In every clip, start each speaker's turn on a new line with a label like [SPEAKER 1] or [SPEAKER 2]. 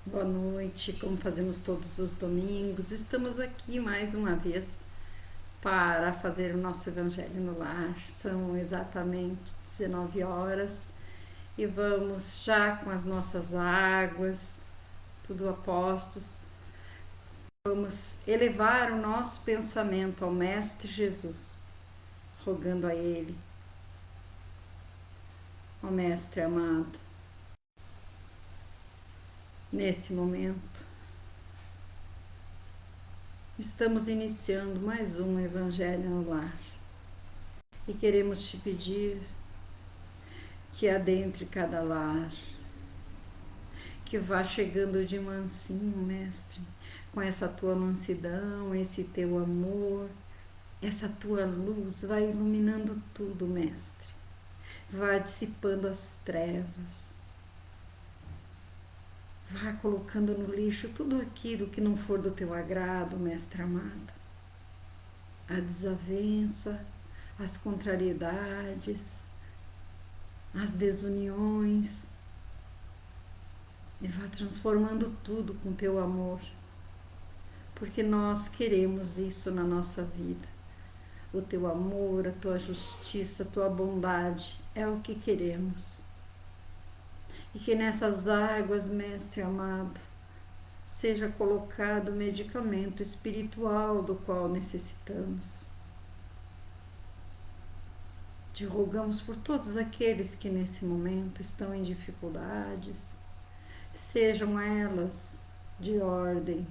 [SPEAKER 1] Boa noite, como fazemos todos os domingos, estamos aqui mais uma vez para fazer o nosso Evangelho no Lar. São exatamente 19 horas e vamos já com as nossas águas, tudo a postos. Vamos elevar o nosso pensamento ao Mestre Jesus, rogando a Ele, ao Mestre amado, nesse momento. Estamos iniciando mais um Evangelho no Lar e queremos te pedir que adentre cada lar, que vá chegando de mansinho, Mestre, com essa tua mansidão, esse teu amor, essa tua luz, vai iluminando tudo, Mestre, vá dissipando as trevas, vá colocando no lixo tudo aquilo que não for do teu agrado, Mestre amado, a desavença, as contrariedades, as desuniões, e vá transformando tudo com teu amor, porque nós queremos isso na nossa vida. O teu amor, a tua justiça, a tua bondade é o que queremos. E que nessas águas, Mestre amado, seja colocado o medicamento espiritual do qual necessitamos. Te rogamos por todos aqueles que nesse momento estão em dificuldades, sejam elas de ordem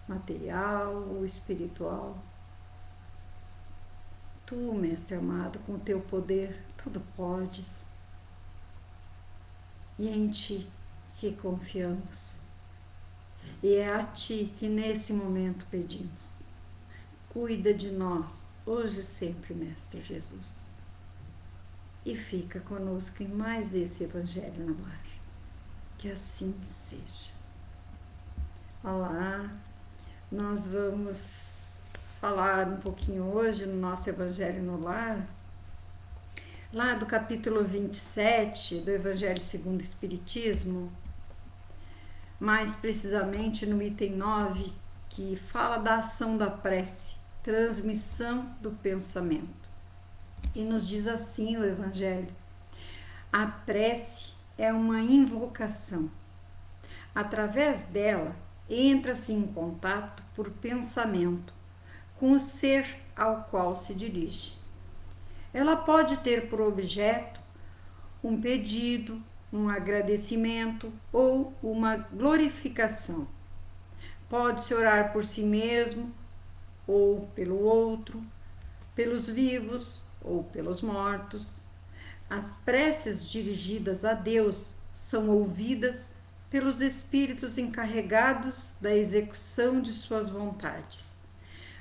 [SPEAKER 1] material ou espiritual. Tu, Mestre amado, com o teu poder, tudo podes. E é em ti que confiamos. E é a ti que nesse momento pedimos. Cuida de nós, hoje e sempre, Mestre Jesus. E fica conosco em mais esse Evangelho no Lar. Que assim seja. Olá, nós vamos falar um pouquinho hoje no nosso Evangelho no Lar, lá do capítulo 27 do Evangelho segundo o Espiritismo, mais precisamente no item 9, que fala da ação da prece, transmissão do pensamento. E nos diz assim o Evangelho: a prece é uma invocação. Através dela, entra-se em contato por pensamento com o ser ao qual se dirige. Ela pode ter por objeto um pedido, um agradecimento ou uma glorificação. Pode-se orar por si mesmo ou pelo outro, pelos vivos ou pelos mortos. As preces dirigidas a Deus são ouvidas pelos espíritos encarregados da execução de suas vontades.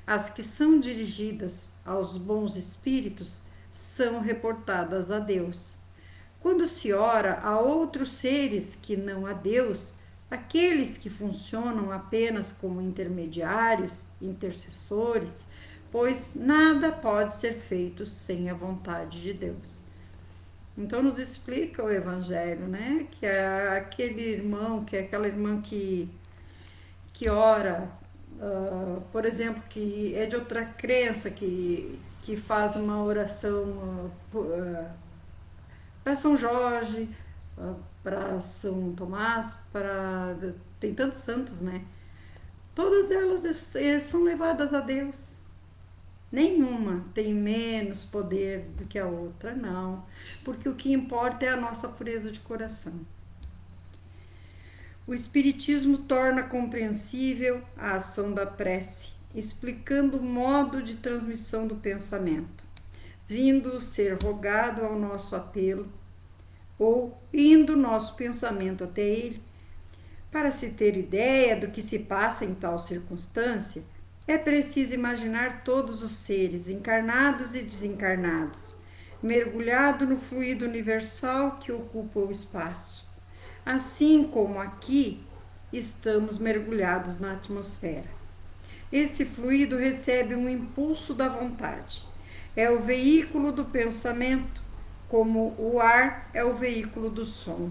[SPEAKER 1] As que são dirigidas aos bons espíritos são reportadas a Deus. Quando se ora a outros seres que não a Deus, aqueles que funcionam apenas como intermediários, intercessores, pois nada pode ser feito sem a vontade de Deus. Então nos explica o Evangelho, né? Que é aquele irmão, que é aquela irmã que ora, por exemplo, que é de outra crença, que faz uma oração para São Jorge, para São Tomás, para tem tantos santos, né? Todas elas são levadas a Deus. Nenhuma tem menos poder do que a outra, não. Porque o que importa é a nossa pureza de coração. O Espiritismo torna compreensível a ação da prece, explicando o modo de transmissão do pensamento, vindo ser rogado ao nosso apelo, ou indo nosso pensamento até ele. Para se ter ideia do que se passa em tal circunstância, é preciso imaginar todos os seres, encarnados e desencarnados, mergulhado no fluido universal que ocupa o espaço. Assim como aqui estamos mergulhados na atmosfera. Esse fluido recebe um impulso da vontade. É o veículo do pensamento, como o ar é o veículo do som.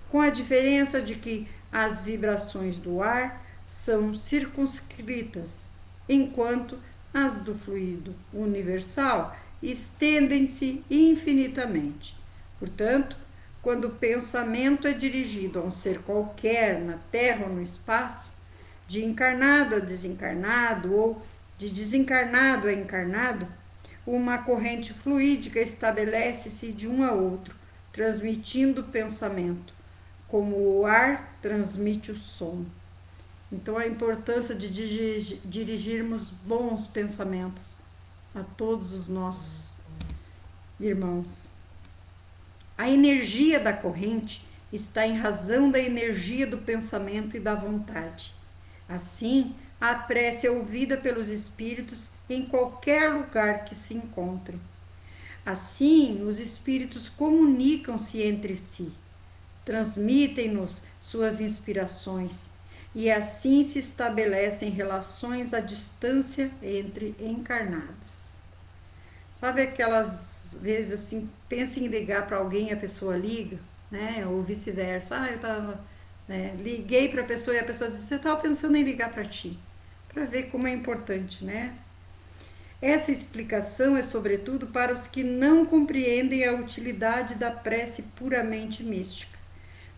[SPEAKER 1] com a diferença de que as vibrações do ar são circunscritas, enquanto as do fluido universal estendem-se infinitamente. Portanto, quando o pensamento é dirigido a um ser qualquer na Terra ou no espaço, de encarnado a desencarnado ou de desencarnado a encarnado, uma corrente fluídica estabelece-se de um a outro, transmitindo o pensamento, como o ar transmite o som. Então, a importância de dirigirmos bons pensamentos a todos os nossos irmãos. A energia da corrente está em razão da energia do pensamento e da vontade. Assim, a prece é ouvida pelos espíritos em qualquer lugar que se encontrem. Assim, os espíritos comunicam-se entre si, transmitem-nos suas inspirações e assim se estabelecem relações à distância entre encarnados. Sabe aquelas vezes assim, pensa em ligar para alguém e a pessoa liga, né? Ou vice-versa. Eu tava, liguei para a pessoa e a pessoa disse, você estava pensando em ligar para ti, para ver como é importante, né? Essa explicação é sobretudo para os que não compreendem a utilidade da prece puramente mística.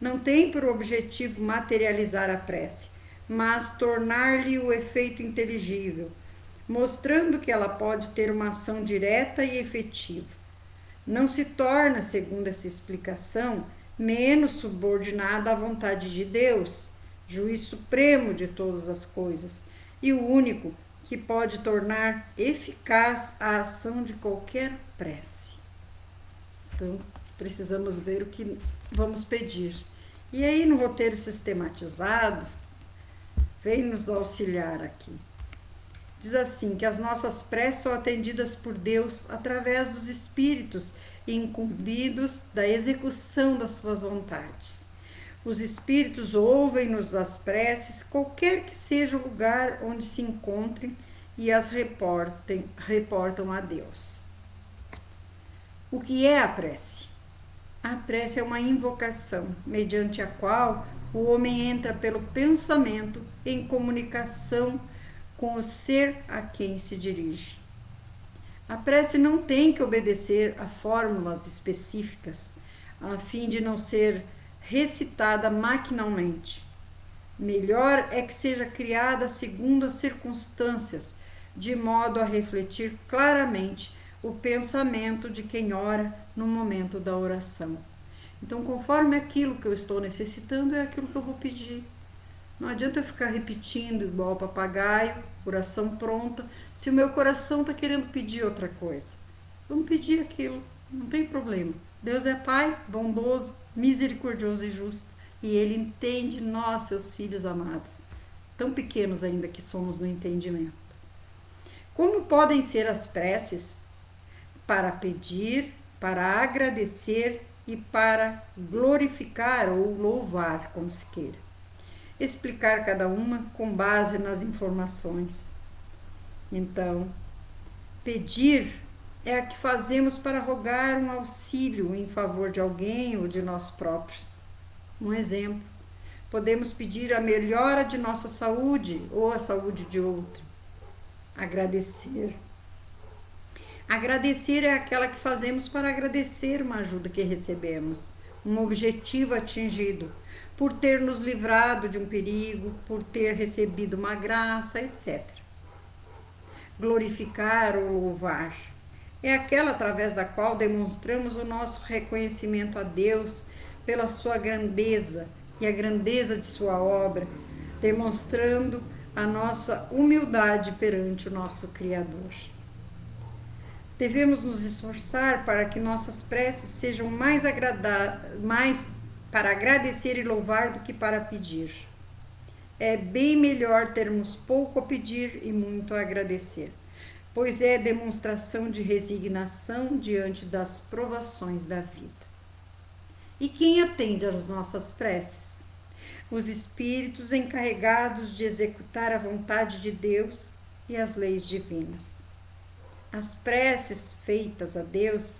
[SPEAKER 1] Não tem por objetivo materializar a prece, mas tornar-lhe o efeito inteligível, mostrando que ela pode ter uma ação direta e efetiva. Não se torna, segundo essa explicação, menos subordinada à vontade de Deus, juiz supremo de todas as coisas, e o único que pode tornar eficaz a ação de qualquer prece. Então, precisamos ver o que vamos pedir. E aí, no roteiro sistematizado, vem nos auxiliar aqui. Diz assim, que as nossas preces são atendidas por Deus através dos espíritos incumbidos da execução das suas vontades. Os espíritos ouvem-nos as preces, qualquer que seja o lugar onde se encontrem, e as reportam a Deus. O que é a prece? A prece é uma invocação, mediante a qual o homem entra pelo pensamento em comunicação com o ser a quem se dirige. A prece não tem que obedecer a fórmulas específicas, a fim de não ser recitada maquinalmente. Melhor é que seja criada segundo as circunstâncias, de modo a refletir claramente o pensamento de quem ora no momento da oração. Então, conforme aquilo que eu estou necessitando, é aquilo que eu vou pedir. Não adianta eu ficar repetindo igual papagaio, oração pronta, se o meu coração está querendo pedir outra coisa. Vamos pedir aquilo, não tem problema. Deus é Pai, bondoso, misericordioso e justo, e Ele entende nós, seus filhos amados, tão pequenos ainda que somos no entendimento. Como podem ser as preces? Para pedir, para agradecer e para glorificar ou louvar, como se queira. Explicar cada uma com base nas informações. Então, pedir é a que fazemos para rogar um auxílio em favor de alguém ou de nós próprios. Um exemplo, podemos pedir a melhora de nossa saúde ou a saúde de outro. Agradecer. Agradecer é aquela que fazemos para agradecer uma ajuda que recebemos, um objetivo atingido, por ter nos livrado de um perigo, por ter recebido uma graça, etc. Glorificar ou louvar é aquela através da qual demonstramos o nosso reconhecimento a Deus pela sua grandeza e a grandeza de sua obra, demonstrando a nossa humildade perante o nosso Criador. Devemos nos esforçar para que nossas preces sejam mais para agradecer e louvar do que para pedir. É bem melhor termos pouco a pedir e muito a agradecer, pois é demonstração de resignação diante das provações da vida. E quem atende às nossas preces? Os espíritos encarregados de executar a vontade de Deus e as leis divinas. As preces feitas a Deus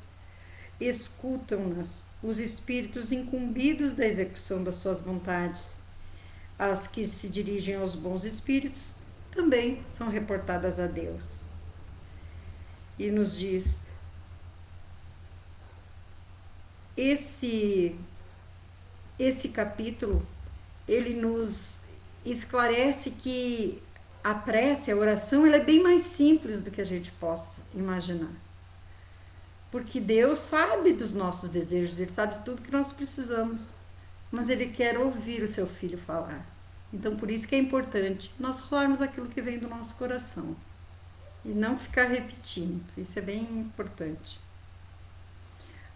[SPEAKER 1] escutam-nas os espíritos incumbidos da execução das suas vontades. As que se dirigem aos bons espíritos também são reportadas a Deus. E nos diz, esse capítulo, ele nos esclarece que a prece, a oração, ela é bem mais simples do que a gente possa imaginar. Porque Deus sabe dos nossos desejos, Ele sabe de tudo que nós precisamos, mas Ele quer ouvir o seu filho falar. Então, por isso que é importante nós falarmos aquilo que vem do nosso coração e não ficar repetindo. Isso é bem importante.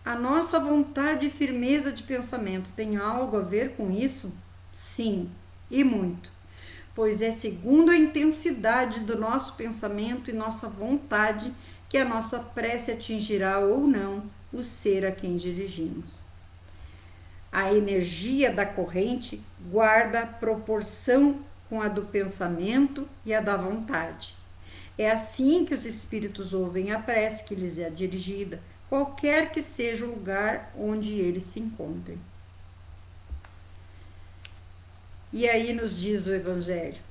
[SPEAKER 1] A nossa vontade e firmeza de pensamento tem algo a ver com isso? Sim, e muito. Pois é segundo a intensidade do nosso pensamento e nossa vontade que a nossa prece atingirá ou não o ser a quem dirigimos. A energia da corrente guarda proporção com a do pensamento e a da vontade. É assim que os espíritos ouvem a prece que lhes é dirigida, qualquer que seja o lugar onde eles se encontrem. E aí nos diz o Evangelho: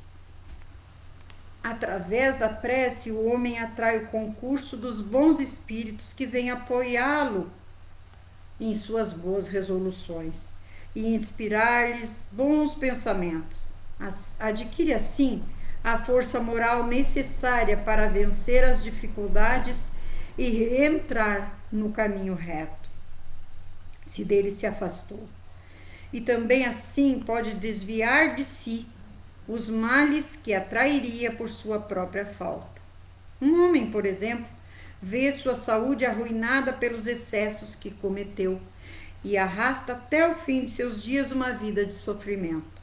[SPEAKER 1] através da prece, o homem atrai o concurso dos bons espíritos que vêm apoiá-lo em suas boas resoluções e inspirar-lhes bons pensamentos. Adquire assim a força moral necessária para vencer as dificuldades e reentrar no caminho reto, se dele se afastou. E também assim pode desviar de si os males que atrairia por sua própria falta. Um homem, por exemplo, vê sua saúde arruinada pelos excessos que cometeu e arrasta até o fim de seus dias uma vida de sofrimento.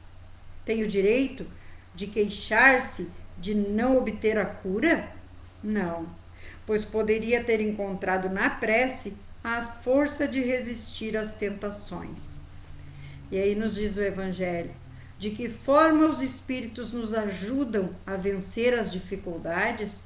[SPEAKER 1] Tem o direito de queixar-se de não obter a cura? Não, pois poderia ter encontrado na prece a força de resistir às tentações. E aí nos diz o Evangelho: de que forma os espíritos nos ajudam a vencer as dificuldades?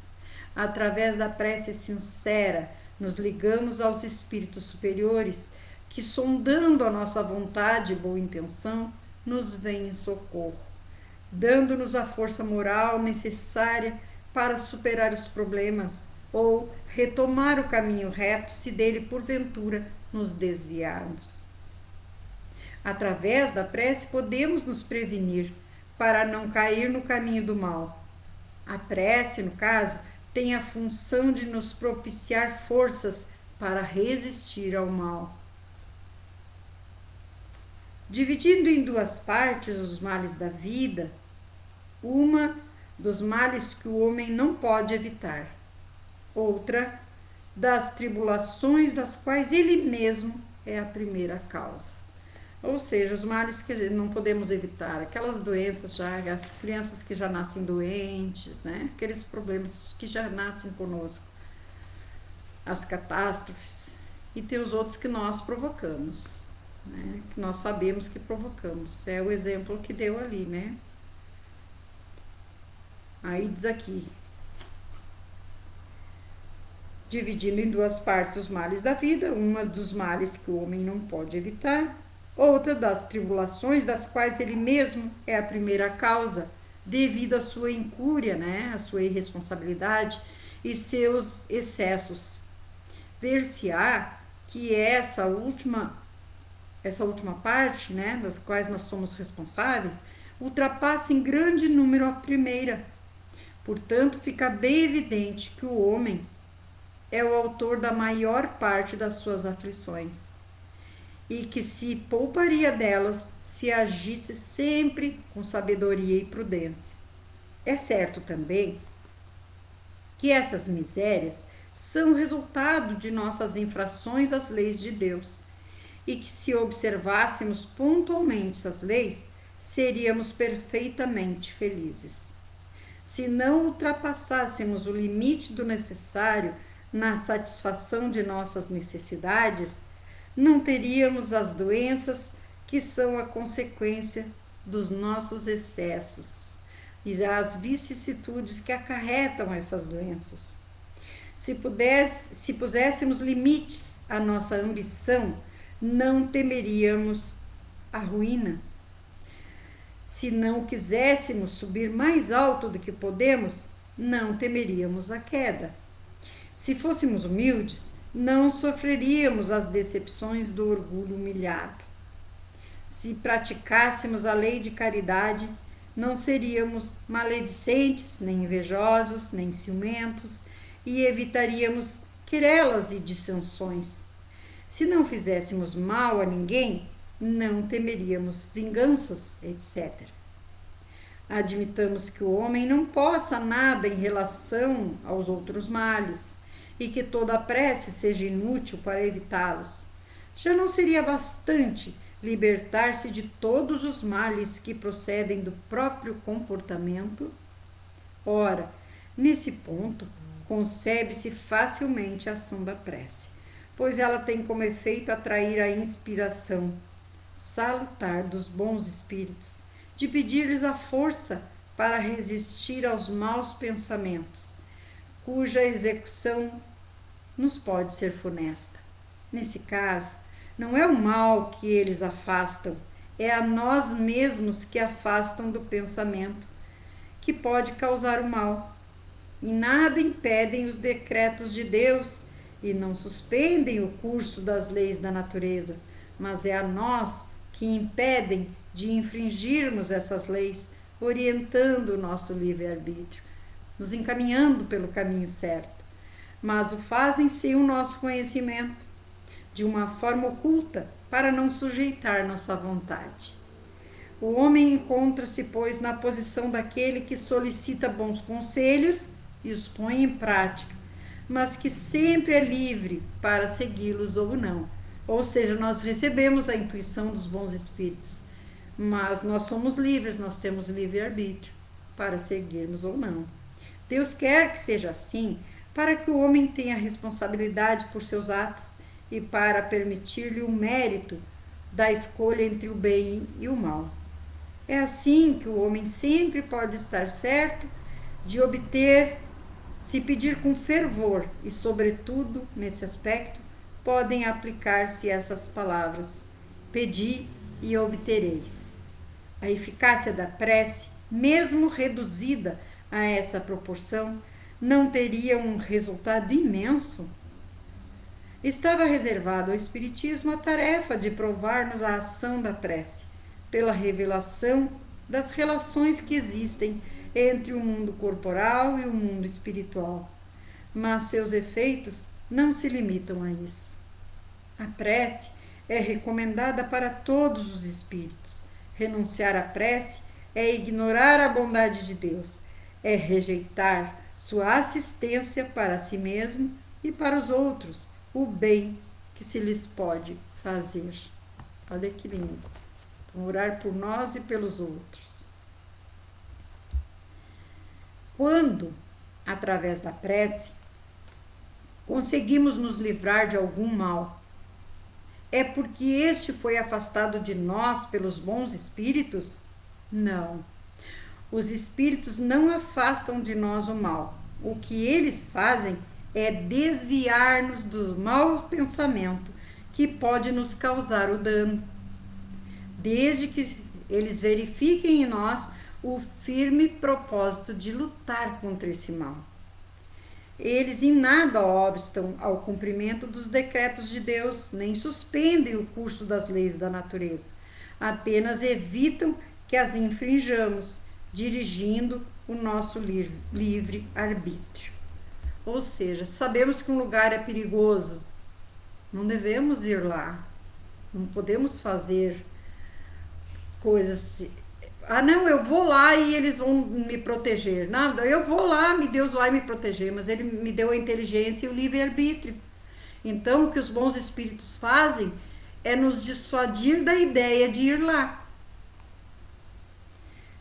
[SPEAKER 1] Através da prece sincera, nos ligamos aos espíritos superiores que, sondando a nossa vontade e boa intenção, nos vêm em socorro, dando-nos a força moral necessária para superar os problemas ou retomar o caminho reto se dele porventura nos desviarmos. Através da prece podemos nos prevenir para não cair no caminho do mal. A prece, no caso, tem a função de nos propiciar forças para resistir ao mal. Dividindo em duas partes os males da vida, uma dos males que o homem não pode evitar, outra das tribulações das quais ele mesmo é a primeira causa. Ou seja, os males que não podemos evitar, aquelas doenças já, as crianças que já nascem doentes, né? Aqueles problemas que já nascem conosco, as catástrofes, e tem os outros que nós provocamos, né? Que nós sabemos que provocamos. É o exemplo que deu ali, né? Aí diz aqui: dividindo em duas partes os males da vida, uma dos males que o homem não pode evitar, outra das tribulações das quais ele mesmo é a primeira causa, devido à sua incúria, né, à sua irresponsabilidade e seus excessos. Ver-se-á que essa última parte, né, das quais nós somos responsáveis, ultrapassa em grande número a primeira. Portanto, fica bem evidente que o homem é o autor da maior parte das suas aflições e que se pouparia delas se agisse sempre com sabedoria e prudência. É certo também que essas misérias são resultado de nossas infrações às leis de Deus e que, se observássemos pontualmente essas leis, seríamos perfeitamente felizes. Se não ultrapassássemos o limite do necessário na satisfação de nossas necessidades, não teríamos as doenças que são a consequência dos nossos excessos e as vicissitudes que acarretam essas doenças. Se puséssemos limites a nossa ambição, não temeríamos a ruína. Se não quiséssemos subir mais alto do que podemos, não temeríamos a queda. Se fôssemos humildes, não sofreríamos as decepções do orgulho humilhado. Se praticássemos a lei de caridade, não seríamos maledicentes, nem invejosos, nem ciumentos, e evitaríamos querelas e dissensões. Se não fizéssemos mal a ninguém, não temeríamos vinganças, etc. Admitamos que o homem não possa nada em relação aos outros males e que toda prece seja inútil para evitá-los. Já não seria bastante libertar-se de todos os males que procedem do próprio comportamento? Ora, nesse ponto, concebe-se facilmente a ação da prece, pois ela tem como efeito atrair a inspiração salutar dos bons espíritos, de pedir-lhes a força para resistir aos maus pensamentos, cuja execução nos pode ser funesta. Nesse caso, não é o mal que eles afastam, é a nós mesmos que afastam do pensamento, que pode causar o mal. E nada impedem os decretos de Deus e não suspendem o curso das leis da natureza, mas é a nós que impedem de infringirmos essas leis, orientando o nosso livre-arbítrio, nos encaminhando pelo caminho certo. Mas o fazem sem o nosso conhecimento, de uma forma oculta, para não sujeitar nossa vontade. O homem encontra-se, pois, na posição daquele que solicita bons conselhos e os põe em prática, mas que sempre é livre para segui-los ou não. Ou seja, nós recebemos a intuição dos bons espíritos, mas nós somos livres, nós temos livre-arbítrio para seguirmos ou não. Deus quer que seja assim, para que o homem tenha responsabilidade por seus atos e para permitir-lhe o mérito da escolha entre o bem e o mal. É assim que o homem sempre pode estar certo de obter, se pedir com fervor, e sobretudo, nesse aspecto, podem aplicar-se essas palavras: pedi e obtereis. A eficácia da prece, mesmo reduzida a essa proporção, não teria um resultado imenso? Estava reservado ao Espiritismo a tarefa de provar-nos a ação da prece, pela revelação das relações que existem entre o mundo corporal e o mundo espiritual. Mas seus efeitos não se limitam a isso. A prece é recomendada para todos os espíritos. Renunciar à prece é ignorar a bondade de Deus, é rejeitar sua assistência para si mesmo e para os outros, o bem que se lhes pode fazer. Olha que lindo. Então, orar por nós e pelos outros. Quando, através da prece, conseguimos nos livrar de algum mal, é porque este foi afastado de nós pelos bons espíritos? Não. Os espíritos não afastam de nós o mal. O que eles fazem é desviar-nos do mau pensamento que pode nos causar o dano, desde que eles verifiquem em nós o firme propósito de lutar contra esse mal. Eles em nada obstam ao cumprimento dos decretos de Deus, nem suspendem o curso das leis da natureza, apenas evitam que as infringamos, dirigindo o nosso livre arbítrio. Ou seja, sabemos que um lugar é perigoso, não devemos ir lá, não podemos fazer coisas. Ah, não, eu vou lá e eles vão me proteger. Nada, eu vou lá, Deus vai me proteger, mas ele me deu a inteligência e o livre-arbítrio. Então, o que os bons espíritos fazem é nos dissuadir da ideia de ir lá.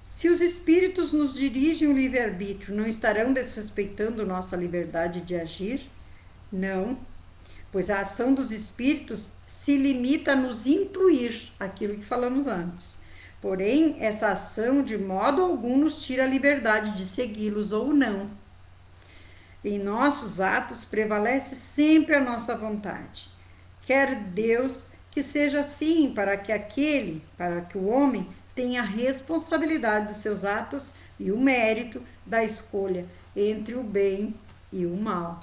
[SPEAKER 1] Se os espíritos nos dirigem o livre-arbítrio, não estarão desrespeitando nossa liberdade de agir? Não, pois a ação dos espíritos se limita a nos intuir aquilo que falamos antes. Porém, essa ação de modo algum nos tira a liberdade de segui-los ou não. Em nossos atos prevalece sempre a nossa vontade. Quer Deus que seja assim, para que o homem tenha a responsabilidade dos seus atos e o mérito da escolha entre o bem e o mal.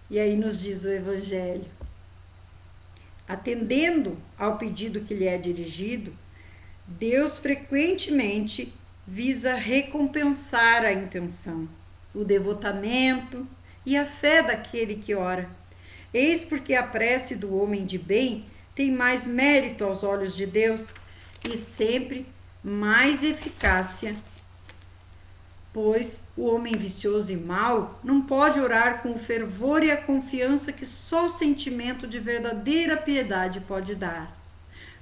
[SPEAKER 1] E aí nos diz o Evangelho: atendendo ao pedido que lhe é dirigido, Deus frequentemente visa recompensar a intenção, o devotamento e a fé daquele que ora. Eis porque a prece do homem de bem tem mais mérito aos olhos de Deus e sempre mais eficácia, pois o homem vicioso e mau não pode orar com o fervor e a confiança que só o sentimento de verdadeira piedade pode dar.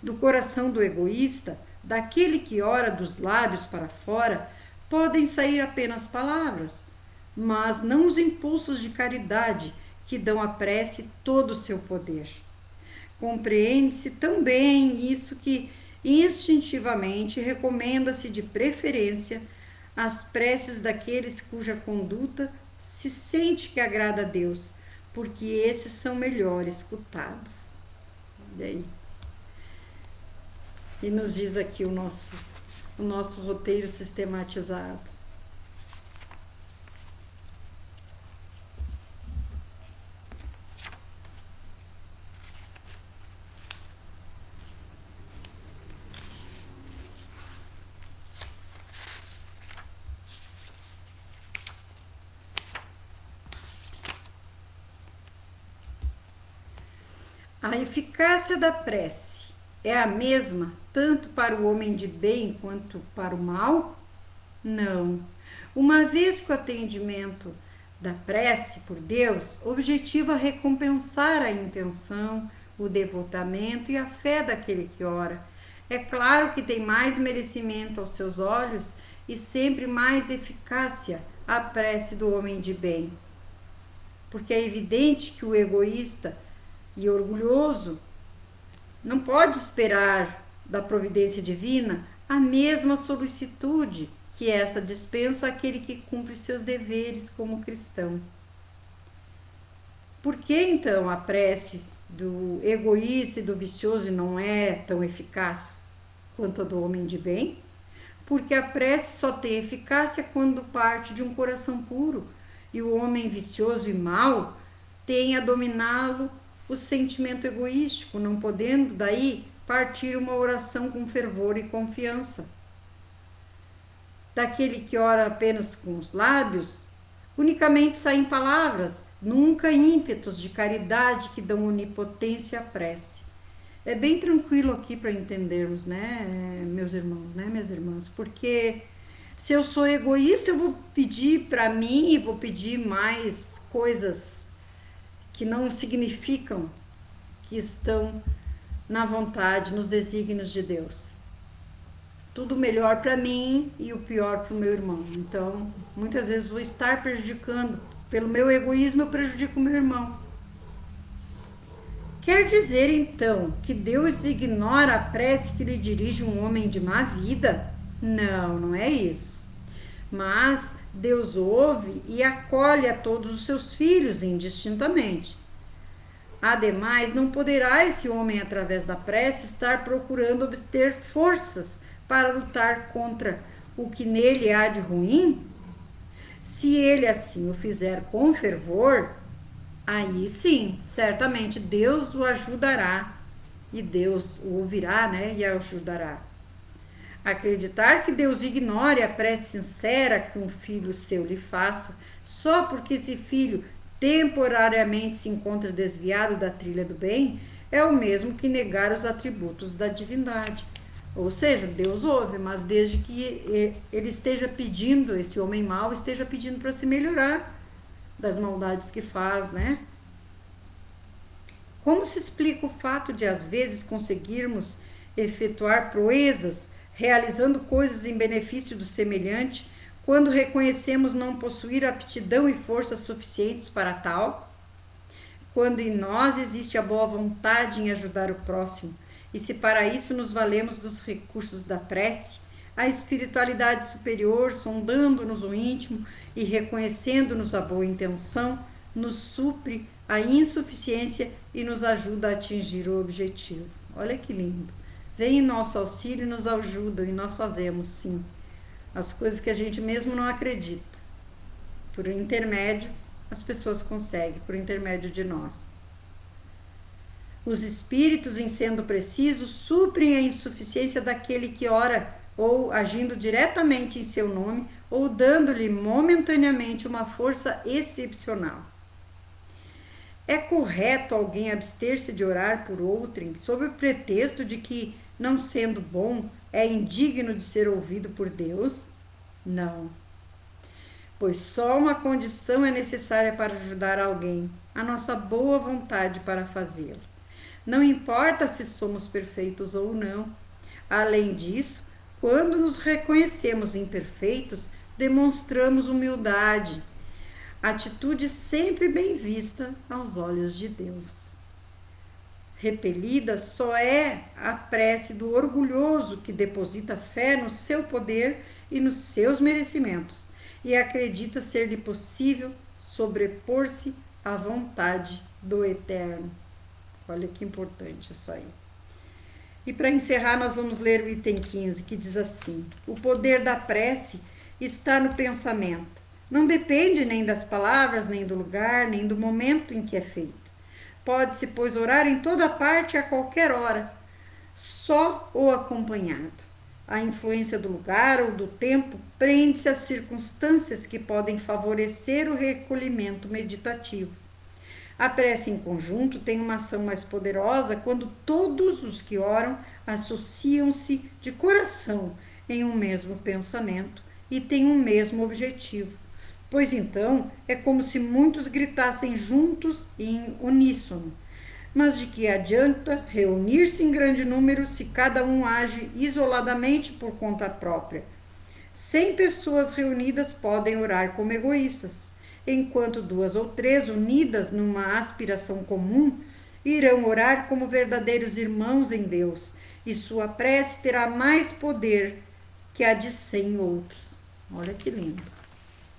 [SPEAKER 1] Do coração do egoísta, daquele que ora dos lábios para fora, podem sair apenas palavras, mas não os impulsos de caridade que dão à prece todo o seu poder. Compreende-se também isso que instintivamente recomenda-se de preferência as preces daqueles cuja conduta se sente que agrada a Deus, porque esses são melhor escutados. E aí? E nos diz aqui o nosso roteiro sistematizado. A eficácia da prece é a mesma tanto para o homem de bem quanto para o mal? Não. Uma vez que o atendimento da prece por Deus objetiva recompensar a intenção, o devotamento e a fé daquele que ora, é claro que tem mais merecimento aos seus olhos e sempre mais eficácia a prece do homem de bem. Porque é evidente que o egoísta e orgulhoso não pode esperar da providência divina a mesma solicitude que essa dispensa àquele que cumpre seus deveres como cristão. Por que então a prece do egoísta e do vicioso não é tão eficaz quanto a do homem de bem? Porque a prece só tem eficácia quando parte de um coração puro, e o homem vicioso e mau tem a dominá-lo o sentimento egoístico, não podendo daí partir uma oração com fervor e confiança. Daquele que ora apenas com os lábios, unicamente saem palavras, nunca ímpetos de caridade que dão onipotência à prece. É bem tranquilo aqui para entendermos, né, meus irmãos, né, minhas irmãs, porque se eu sou egoísta, eu vou pedir para mim e vou pedir mais coisas que não significam que estão na vontade, nos desígnios de Deus. Tudo melhor para mim e o pior para o meu irmão. Então, muitas vezes vou estar prejudicando. Pelo meu egoísmo, eu prejudico o meu irmão. Quer dizer, então, que Deus ignora a prece que lhe dirige um homem de má vida? Não, não é isso. Mas Deus ouve e acolhe a todos os seus filhos indistintamente. Ademais, não poderá esse homem, através da prece, estar procurando obter forças para lutar contra o que nele há de ruim? Se ele assim o fizer com fervor, aí sim, certamente Deus o ajudará e Deus o ouvirá, né, e o ajudará. Acreditar que Deus ignore a prece sincera que um filho seu lhe faça, só porque esse filho temporariamente se encontra desviado da trilha do bem, é o mesmo que negar os atributos da divindade. Ou seja, Deus ouve, mas desde que ele esteja pedindo, esse homem mau esteja pedindo para se melhorar das maldades que faz, né? Como se explica o fato de às vezes conseguirmos efetuar proezas, realizando coisas em benefício do semelhante, quando reconhecemos não possuir aptidão e força suficientes para tal? Quando em nós existe a boa vontade em ajudar o próximo, e se para isso nos valemos dos recursos da prece, a espiritualidade superior, sondando-nos o íntimo e reconhecendo-nos a boa intenção, nos supre a insuficiência e nos ajuda a atingir o objetivo. Olha que lindo. Vem em nosso auxílio e nos ajuda, e nós fazemos, sim, as coisas que a gente mesmo não acredita. Por intermédio, as pessoas conseguem, por intermédio de nós. Os espíritos, em sendo precisos, suprem a insuficiência daquele que ora, ou agindo diretamente em seu nome, ou dando-lhe momentaneamente uma força excepcional. É correto alguém abster-se de orar por outrem, sob o pretexto de que, não sendo bom, é indigno de ser ouvido por Deus? Não. Pois só uma condição é necessária para ajudar alguém, a nossa boa vontade para fazê-lo. Não importa se somos perfeitos ou não. Além disso, quando nos reconhecemos imperfeitos, demonstramos humildade, atitude sempre bem vista aos olhos de Deus. Repelida só é a prece do orgulhoso que deposita fé no seu poder e nos seus merecimentos e acredita ser-lhe possível sobrepor-se à vontade do Eterno. Olha que importante isso aí. E para encerrar, nós vamos ler o item 15, que diz assim: o poder da prece está no pensamento. Não depende nem das palavras, nem do lugar, nem do momento em que é feita. Pode-se, pois, orar em toda parte a qualquer hora, só ou acompanhado. A influência do lugar ou do tempo prende-se às circunstâncias que podem favorecer o recolhimento meditativo. A prece em conjunto tem uma ação mais poderosa quando todos os que oram associam-se de coração em um mesmo pensamento e têm um mesmo objetivo, pois então é como se muitos gritassem juntos e em uníssono. Mas de que adianta reunir-se em grande número se cada um age isoladamente por conta própria? 100 pessoas reunidas podem orar como egoístas, enquanto 2 ou 3, unidas numa aspiração comum, irão orar como verdadeiros irmãos em Deus, e sua prece terá mais poder que a de 100 outros. Olha que lindo,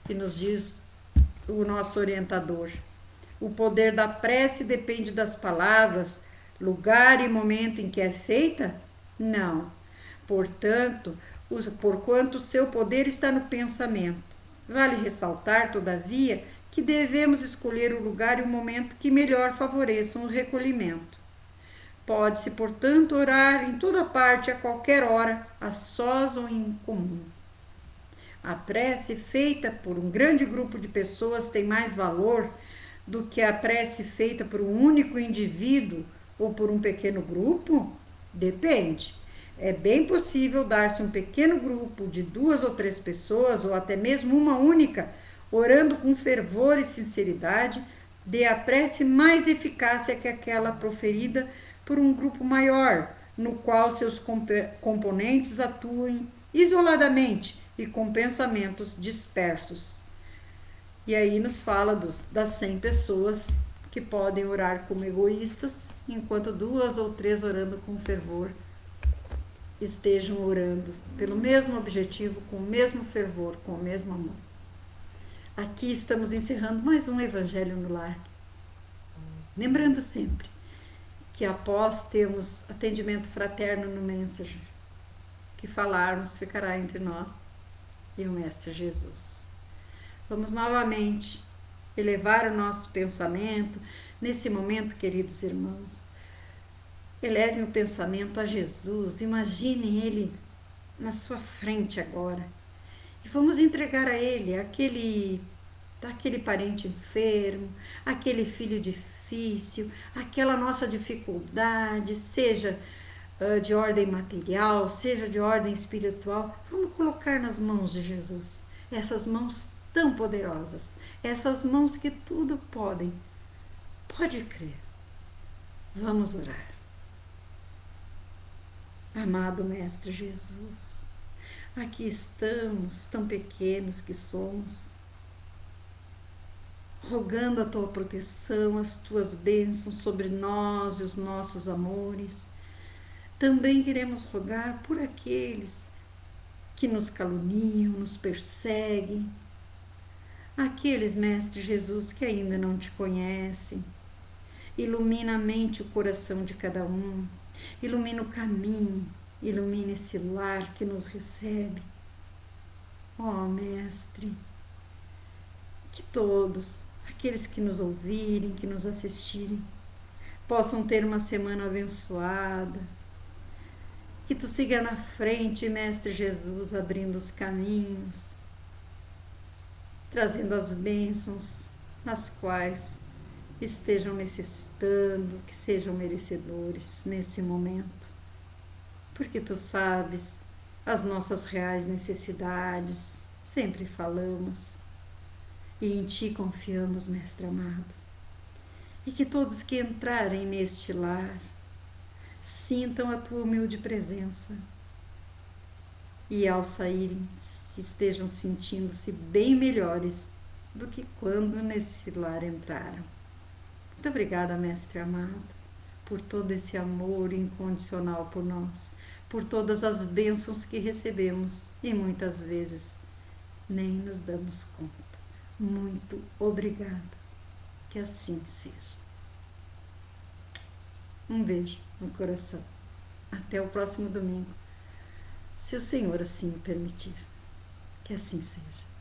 [SPEAKER 1] que nos diz o nosso orientador. O poder da prece depende das palavras, lugar e momento em que é feita? Não. Portanto, porquanto seu poder está no pensamento. Vale ressaltar, todavia, que devemos escolher o lugar e o momento que melhor favoreçam o recolhimento. Pode-se, portanto, orar em toda parte, a qualquer hora, a sós ou em comum. A prece feita por um grande grupo de pessoas tem mais valor do que a prece feita por um único indivíduo ou por um pequeno grupo? Depende. É bem possível dar-se um pequeno grupo de 2 ou 3 pessoas, ou até mesmo uma única, orando com fervor e sinceridade, dê a prece mais eficácia que aquela proferida por um grupo maior, no qual seus componentes atuem isoladamente e com pensamentos dispersos. E aí nos fala das 100 pessoas que podem orar como egoístas, enquanto 2 ou 3 orando com fervor estejam orando pelo mesmo objetivo, com o mesmo fervor, com o mesmo amor. Aqui estamos encerrando mais um Evangelho no Lar. Lembrando sempre que após termos atendimento fraterno no Messenger, que falarmos ficará entre nós e o Mestre Jesus. Vamos novamente elevar o nosso pensamento nesse momento, queridos irmãos. Elevem o pensamento a Jesus, imaginem Ele na sua frente agora. E vamos entregar a Ele aquele parente enfermo, aquele filho difícil, aquela nossa dificuldade, seja de ordem material, seja de ordem espiritual. Vamos colocar nas mãos de Jesus, essas mãos tão poderosas, essas mãos que tudo podem. Pode crer. Vamos orar. Amado Mestre Jesus, aqui estamos, tão pequenos que somos, rogando a Tua proteção, as Tuas bênçãos sobre nós e os nossos amores. Também queremos rogar por aqueles que nos caluniam, nos perseguem, Aqueles, Mestre Jesus, que ainda não te conhecem, ilumina a mente e o coração de cada um, ilumina o caminho, ilumina esse lar que nos recebe. Ó Mestre, que todos, aqueles que nos ouvirem, que nos assistirem, possam ter uma semana abençoada. Que tu siga na frente, Mestre Jesus, abrindo os caminhos, trazendo as bênçãos nas quais estejam necessitando, que sejam merecedores nesse momento. Porque tu sabes as nossas reais necessidades, sempre falamos, e em ti confiamos, Mestre amado. E que todos que entrarem neste lar sintam a tua humilde presença e ao saírem estejam sentindo-se bem melhores do que quando nesse lar entraram. Muito obrigada, Mestre amado, por todo esse amor incondicional por nós, por todas as bênçãos que recebemos e muitas vezes nem nos damos conta. Muito obrigada. Que assim seja. Um beijo no coração. Até o próximo domingo, se o Senhor assim o permitir. Que assim seja.